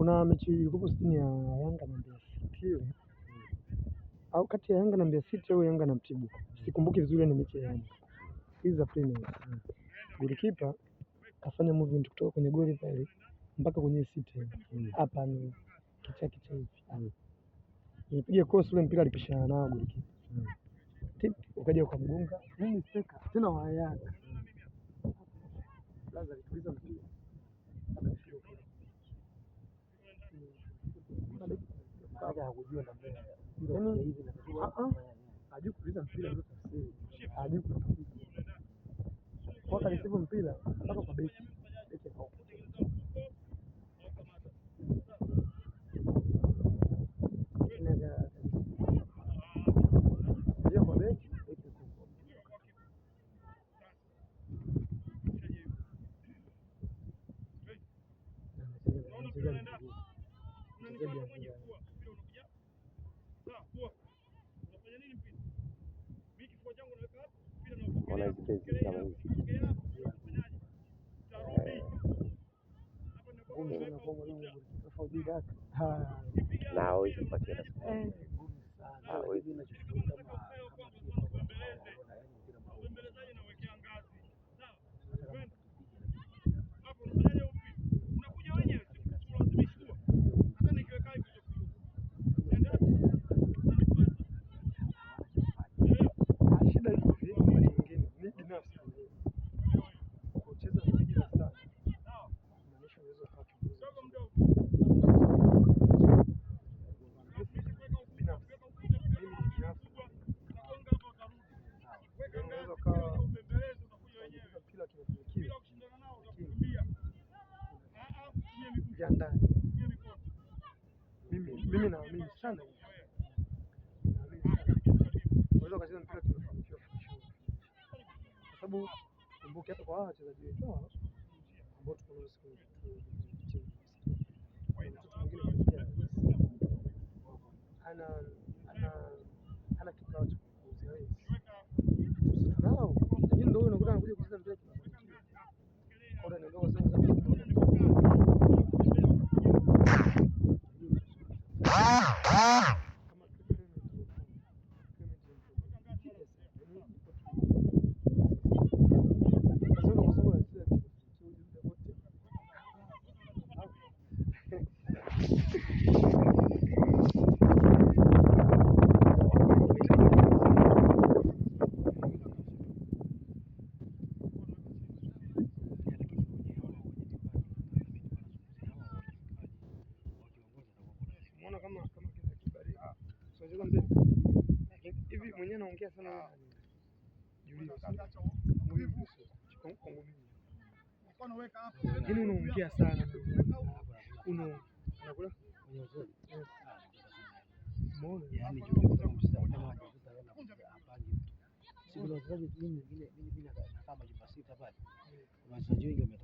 kuna mechi ilikuwa sitini ya Yanga na Mbeya City ile au kati ya Yanga na Mbeya City au Yanga na Mtibwa, sikumbuki vizuri ni mechi ya Yanga hizi za Premier. Golikipa kafanya movement kutoka kwenye goli pale mpaka kwenye sita hapa ni kicha hivi. Nipiga cross ule mpira alipishana nao golikipa. Tip ukaja ukamgonga. Mimi steka tena wa Yanga. Lazima alituliza mpira. Baada ya kujua na mbele. Yaani hivi na hajui kutuliza mpira ndio tafsiri. Hajui kutuliza. Kwa kalisivyo mpira mpaka kwa beki. Beki hapo. Ndio kwa beki. Na hawezi kupatia Mimi naamini sana unaweza kucheza mpira tunafanikiwa kwa sababu kumbuka hata kwa wachezaji wetu ambao tuko nao siku hizi ana kikao cha kuuzia wewe nao lakini ndio unakuta anakuja kucheza mpira kwa ndio ndio sasa hivi mwenyewe naongea sana lakini unaongea sana unakula yaani wachezaji wengine nakaa majumba sita pale, wachezaji wengi